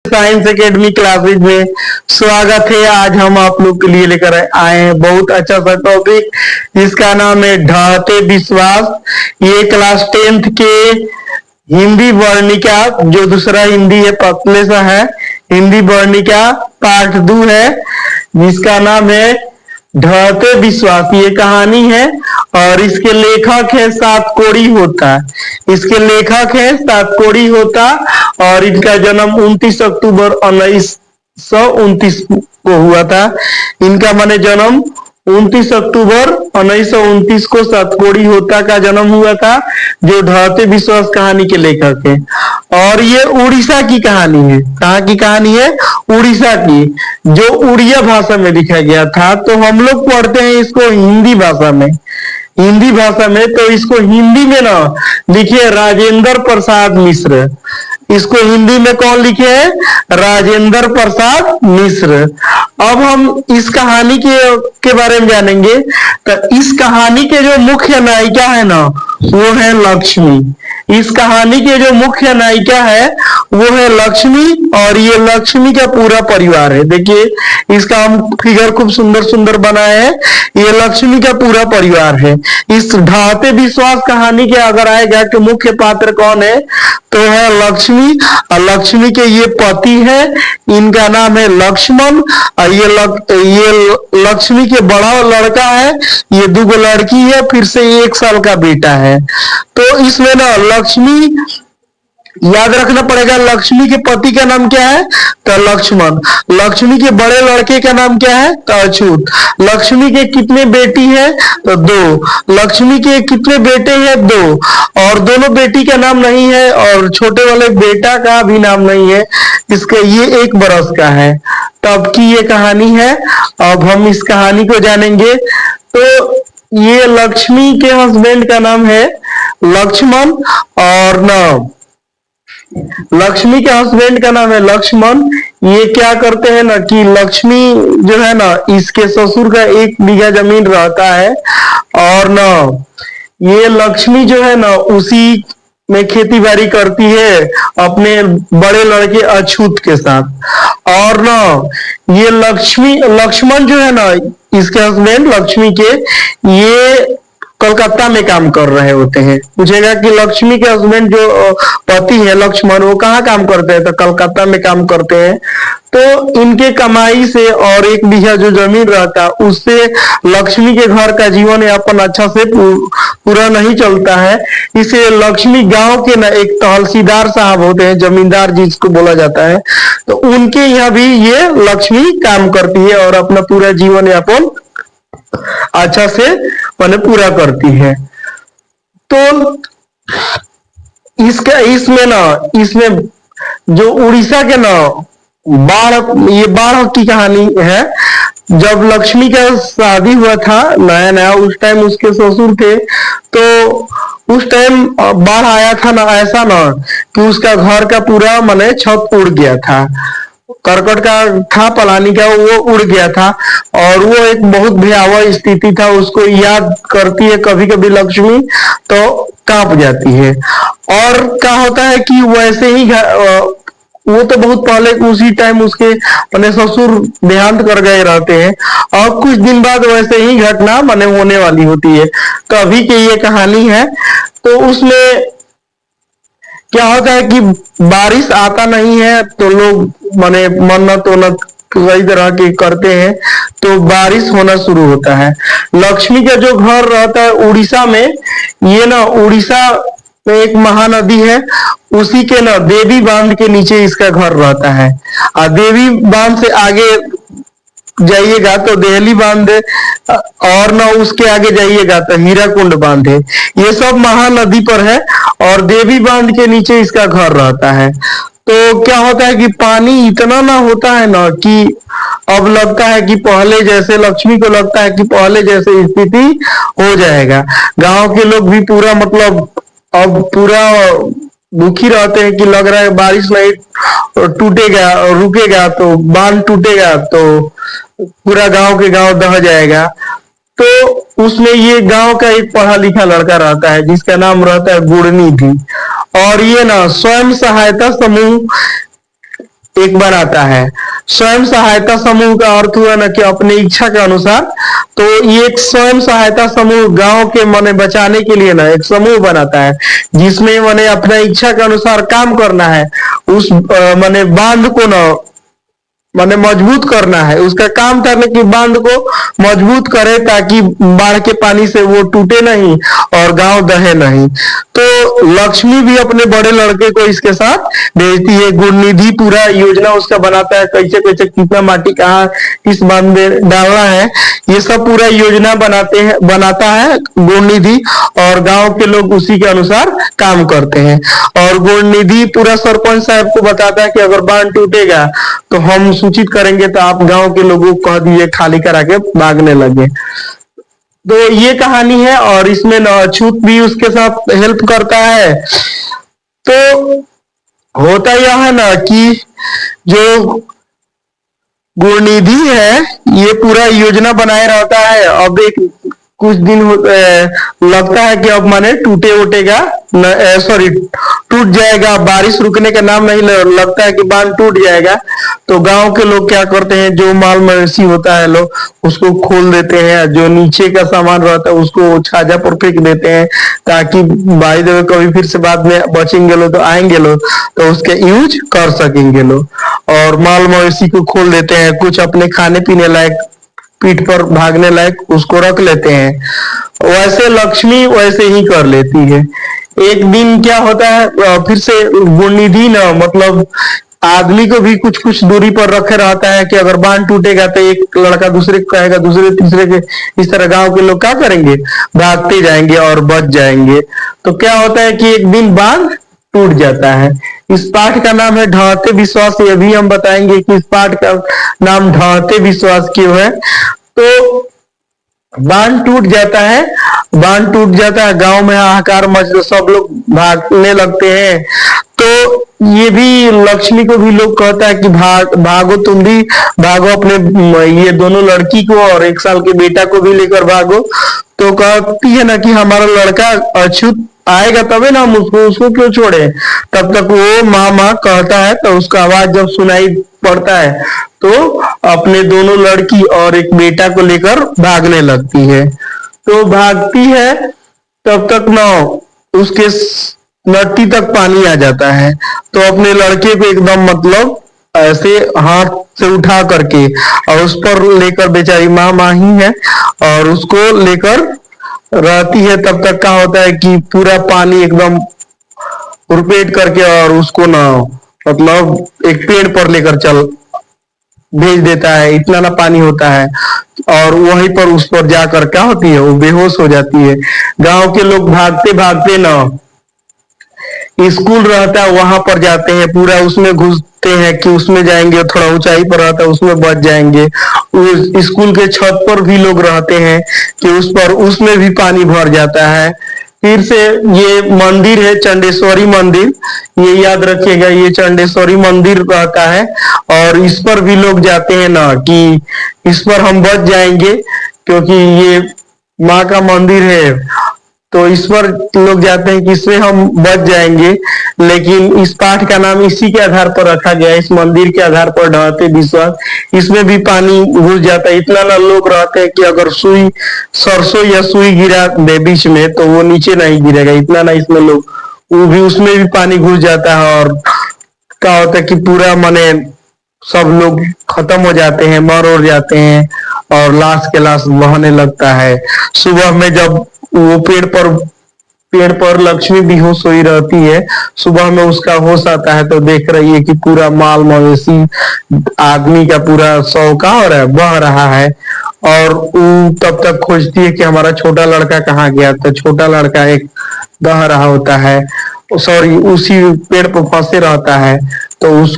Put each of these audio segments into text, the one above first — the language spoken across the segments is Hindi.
साइंस एकेडमी क्लासेज में स्वागत है। आज हम आप लोग के लिए लेकर आए हैं बहुत अच्छा सा टॉपिक, इसका नाम है ढाते विश्वास। ये क्लास 10th के हिंदी वर्णिका, जो दूसरा हिंदी है पतले सा है, हिंदी वर्णिका पार्ट 2 है, जिसका नाम है ढाते विश्वास। ये कहानी है और इसके लेखक है सातकोड़ी होता। इसके लेखक है सातकोड़ी होता और इनका जन्म 29 अक्टूबर 1929 को हुआ था। इनका माने जन्म 29 अक्टूबर 1929 को सातकोड़ी होता का जन्म हुआ था, जो ढाते विश्वास कहानी के लेखक है। और ये उड़ीसा की कहानी है। कहाँ की कहानी है? उड़ीसा की, जो उड़िया भाषा में लिखा गया था। तो हम लोग पढ़ते हैं इसको हिंदी भाषा में। हिंदी भाषा में तो इसको हिंदी में ना लिखे राजेंद्र प्रसाद मिश्र। इसको हिंदी में कौन लिखे है? राजेंद्र प्रसाद मिश्र। अब हम इस कहानी के बारे में जानेंगे। तो इस कहानी के जो मुख्य नायिका है ना, वो है लक्ष्मी। इस कहानी के जो मुख्य नायिका है वो है लक्ष्मी, और ये लक्ष्मी का पूरा परिवार है। देखिए इसका हम फिगर खूब सुंदर सुंदर बनाए हैं। ये लक्ष्मी का पूरा परिवार है। इस ढाते विश्वास कहानी के अगर आएगा कि मुख्य पात्र कौन है, तो है लक्ष्मी। और लक्ष्मी के ये पति है, इनका नाम है लक्ष्मण। और ये लक्ष्मी के बड़ा लड़का है, ये 2 लड़की है, फिर से 1 साल का बेटा है। तो इसमें ना लक्ष्मी याद रखना पड़ेगा। लक्ष्मी के पति का नाम क्या है? तो लक्ष्मण। लक्ष्मी के बड़े लड़के का नाम क्या है? तो अछूत। लक्ष्मी के कितने बेटी है? तो 2। लक्ष्मी के कितने बेटे हैं? 2। और दोनों बेटी का नाम नहीं है, और छोटे वाले बेटा का भी नाम नहीं है। इसका ये 1 बरस का है। तब की ये कहानी है। अब हम इस कहानी को जानेंगे। तो ये लक्ष्मी के हस्बैंड का नाम है लक्ष्मण, और ना लक्ष्मी के हस्बैंड का नाम है लक्ष्मण। ये क्या करते हैं ना कि लक्ष्मी जो है ना, इसके ससुर का 1 बीघा जमीन रहता है, और ना ये लक्ष्मी जो है ना उसी में खेती बाड़ी करती है अपने बड़े लड़के अछूत के साथ। और ना ये लक्ष्मण जो है ना, इसके हस्बैंड लक्ष्मी के, ये कलकत्ता में काम कर रहे होते हैं। पूछेगा कि लक्ष्मी के हस्बैंड जो पति है लक्ष्मण, वो कहाँ काम करते हैं? तो कलकत्ता में काम करते हैं। तो इनके कमाई से और 1 बीघा जो जमीन रहता, उससे लक्ष्मी के घर का जीवन यापन अच्छा से पूरा नहीं चलता है। इसे लक्ष्मी गांव के ना एक तहसीलदार साहब होते हैं, जमींदार जिसको बोला जाता है, तो उनके यहाँ भी ये लक्ष्मी काम करती है और अपना पूरा जीवन यापन अच्छा से मैंने पूरा करती है। तो इसमें जो उड़ीसा के ना बाढ़ की कहानी है। जब लक्ष्मी का शादी हुआ था नया नया, उस टाइम उसके ससुर थे, तो उस टाइम बाढ़ आया था ना, ऐसा ना कि उसका घर का पूरा माने छत उड़ गया था। करकट का था, पलानी का, वो उड़ गया था। और वो एक बहुत भयावह स्थिति था। उसको याद करती है कभी कभी लक्ष्मी तो कांप जाती है। और क्या होता है कि वैसे ही वो तो बहुत पहले उसी टाइम उसके अपने ससुर देहांत कर गए रहते हैं, और कुछ दिन बाद वैसे ही घटना माने होने वाली होती है। तो अभी की ये कहानी है। तो उसमें क्या होता है कि बारिश आता नहीं है, तो लोग माने मन्नत वन्नत कई तरह के करते हैं, तो बारिश होना शुरू होता है। लक्ष्मी का जो घर रहता है उड़ीसा में, ये ना उड़ीसा में एक महानदी है, उसी के ना देवी बांध के नीचे इसका घर रहता है। और देवी बांध से आगे जाइएगा तो देहली बांध है, और ना उसके आगे जाइएगा तो हीराकुंड बांध है। ये सब महानदी पर है, और देवी बांध के नीचे इसका घर रहता है। तो क्या होता है कि पानी इतना ना होता है ना कि अब लगता है कि पहले जैसे, लक्ष्मी को लगता है कि पहले जैसे स्थिति हो जाएगा। गांव के लोग भी पूरा मतलब अब पूरा दुखी रहते हैं कि लग रहा है बारिश नहीं टूटेगा और रुकेगा तो बांध टूटेगा तो पूरा गांव के गांव दह जाएगा। तो उसमें ये गांव का एक पढ़ा लिखा लड़का रहता है, जिसका नाम रहता है गुड़नी भी। और ये ना स्वयं सहायता समूह एक बनाता है। स्वयं सहायता समूह का अर्थ हुआ ना कि अपने इच्छा के अनुसार, तो ये एक स्वयं सहायता समूह गांव के मने बचाने के लिए ना एक समूह बनाता है, जिसमें मने अपना इच्छा के अनुसार काम करना है। उस मने बांध को ना माने मजबूत करना है, उसका काम करने की बांध को मजबूत करे ताकि बाढ़ के पानी से वो टूटे नहीं और गांव दहे नहीं। तो लक्ष्मी भी अपने बड़े लड़के को इसके साथ भेजती है। गुणनिधि पूरा योजना उसका बनाता है, कैसे कैसे कितना माटी कहाँ किस बांध में डालना है, ये सब पूरा योजना बनाता है गुणनिधि, और गांव के लोग उसी के अनुसार काम करते हैं। और गुणनिधि पूरा सरपंच साहब को बताता है कि अगर बांध टूटेगा तो हम सूचित करेंगे, तो आप गांव के लोगों को कह दिए खाली करा के भागने लगे। तो ये कहानी है, और इसमें अछूत भी उसके साथ हेल्प करता है। तो होता यह है ना कि जो गुणनिधि है ये पूरा योजना बनाए रहता है। अब एक कुछ दिन लगता है कि अब माने टूटे उटेगा, सॉरी टूट जाएगा, बारिश रुकने का नाम नहीं लगता है कि बांध टूट जाएगा। तो गांव के लोग क्या करते हैं, जो माल मवेशी होता है लोग उसको खोल देते हैं, जो नीचे का सामान रहता है उसको छाजा पर फेंक देते हैं, ताकि भाई देव कभी फिर से बाद में बचेंगे लोग तो आएंगे लोग तो उसके यूज कर सकेंगे लोग। और माल मवेशी को खोल देते हैं, कुछ अपने खाने पीने लायक पीठ पर भागने लायक उसको रख लेते हैं। वैसे लक्ष्मी वैसे ही कर लेती है। एक दिन क्या होता है, फिर से गुणनिधि ना मतलब आदमी को भी कुछ कुछ दूरी पर रखे रहता है कि अगर बांध टूटेगा तो एक लड़का दूसरे को कहेगा, दूसरे तीसरे के, इस तरह गांव के लोग क्या करेंगे, भागते जाएंगे और बच जाएंगे। तो क्या होता है कि एक दिन बांध टूट जाता है। इस पाठ का नाम है ढांते विश्वास। ये भी हम बताएंगे कि इस पाठ का नाम ढांते विश्वास क्यों है। तो बांध टूट जाता है, बांध टूट जाता है, गांव में हाहाकार मच, सब लोग भागने लगते हैं। तो ये भी लक्ष्मी को भी लोग कहता है कि भागो तुम भी भागो, अपने ये दोनों लड़की को और 1 साल के बेटा को भी लेकर भागो। तो कहती है ना कि हमारा लड़का अछूत आएगा तबे ना हम उसको क्यों छोड़े। तब तक वो माँ माँ कहता है, तो उसका आवाज जब सुनाई पड़ता है तो अपने दोनों लड़की और एक बेटा को लेकर भागने लगती है। तो भागती है तब तक ना उसके नट्टी तक पानी आ जाता है। तो अपने लड़के को एकदम मतलब ऐसे हाथ से उठा करके और उस पर लेकर, बेचारी माँ माँ ही है और उसको लेकर रहती है। तब तक क्या होता है कि पूरा पानी एकदम उड़पेट करके और उसको ना मतलब एक पेड़ पर लेकर चल भेज देता है, इतना ना पानी होता है। और वहीं पर उस पर जाकर क्या होती है, वो बेहोश हो जाती है। गांव के लोग भागते भागते ना स्कूल रहता है वहां पर जाते हैं, पूरा उसमें घुसते हैं कि उसमें जाएंगे, थोड़ा ऊंचाई पर रहता है उसमें बच जाएंगे। उस स्कूल के छत पर भी लोग रहते हैं कि उस पर उसमें भी पानी भर जाता है। फिर से ये मंदिर है चंडेश्वरी मंदिर, ये याद रखिएगा, ये चंडेश्वरी मंदिर रहता है। और इस पर भी लोग जाते हैं ना कि इस पर हम बच जाएंगे, क्योंकि ये माँ का मंदिर है। तो इस पर लोग जाते हैं कि इसमें हम बच जाएंगे। लेकिन इस पाठ का नाम इसी के आधार पर रखा गया है, इस मंदिर के आधार पर ढांते विश्वास। इसमें भी पानी घुस जाता है, इतना ना लोग रहते हैं कि अगर सुई सरसों या सुई गिरा दे बीच में तो वो नीचे नहीं गिरेगा, इतना ना इसमें लोग, वो भी उसमें भी पानी घुस जाता है। और क्या होता है कि पूरा मने सब लोग खत्म हो जाते हैं, मर और जाते हैं और लाश के लाश बहने लगता है। सुबह में जब वो पेड़ पर लक्ष्मी बेहोश हुई रहती है, सुबह में उसका होश आता है तो देख रही है कि पूरा माल मवेशी आदमी का पूरा शव का हो रहा है, बह रहा है। और वो तब तक खोजती है कि हमारा छोटा लड़का कहाँ गया। तो छोटा लड़का एक बह रहा होता है, सॉरी उसी पेड़ पर फंसे रहता है। तो उस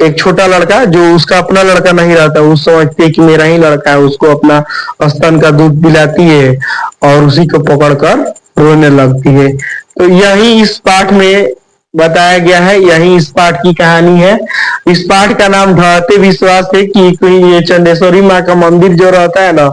एक छोटा लड़का जो उसका अपना लड़का नहीं रहता, वो समझती है कि मेरा ही लड़का है, उसको अपना स्तन का दूध पिलाती है और उसी को पकड़कर रोने लगती है। तो यही इस पाठ में बताया गया है, यही इस पाठ की कहानी है। इस पाठ का नाम ढांते विश्वास है कि ये चंडेश्वरी माँ का मंदिर जो रहता है ना,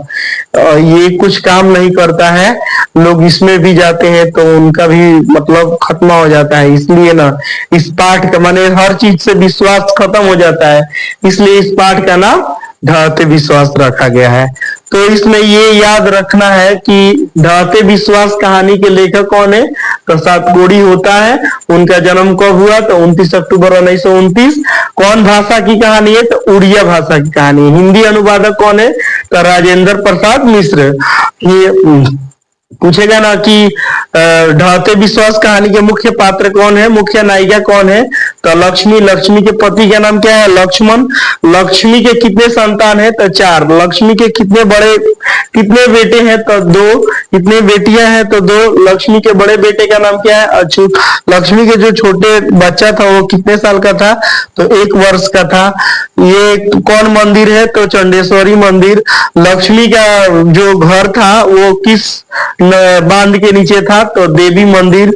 ये कुछ काम नहीं करता है, लोग इसमें भी जाते हैं तो उनका भी मतलब खत्म हो जाता है। इसलिए ना इस पाठ का माने हर चीज से विश्वास खत्म हो जाता है, इसलिए इस पाठ का नाम ढहते विश्वास रखा गया है। तो इसमें ये याद रखना है कि ढहते विश्वास कहानी के लेखक कौन है? प्रसाद कोड़ी होता है। उनका जन्म कब हुआ? तो 29 अक्टूबर 1929। कौन भाषा की कहानी है? तो उड़िया भाषा की कहानी है। हिंदी अनुवादक कौन है? तो राजेंद्र प्रसाद मिश्र। ये पूछेगा ना कि ढहते विश्वास कहानी के मुख्य पात्र कौन है, मुख्य नायिका कौन है? तो लक्ष्मी। लक्ष्मी के पति का नाम क्या है? लक्ष्मण। लक्ष्मी के कितने संतान है? तो 4। लक्ष्मी के कितने बेटे हैं? तो 2। कितने बेटियां हैं? तो 2। लक्ष्मी के बड़े बेटे का नाम क्या है? अच्युत। लक्ष्मी के जो छोटे बच्चा था वो कितने साल का था? तो 1 वर्ष का था। ये कौन मंदिर है? तो चंडेश्वरी मंदिर। लक्ष्मी का जो घर था वो किस बांध के नीचे था? तो देवी मंदिर।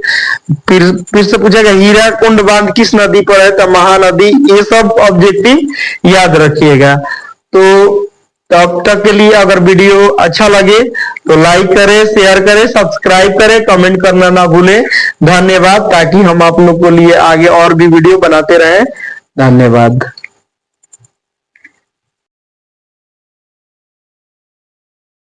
फिर से पूछेगा हीरा कुंड बांध किस नदी पर है? तो महानदी। ये सब ऑब्जेक्टिव याद रखिएगा। तो तब तक के लिए अगर वीडियो अच्छा लगे तो लाइक करें, शेयर करें, सब्सक्राइब करें, कमेंट करना ना भूलें। धन्यवाद। ताकि हम आप लोग को लिए आगे और भी वीडियो बनाते रहें। धन्यवाद।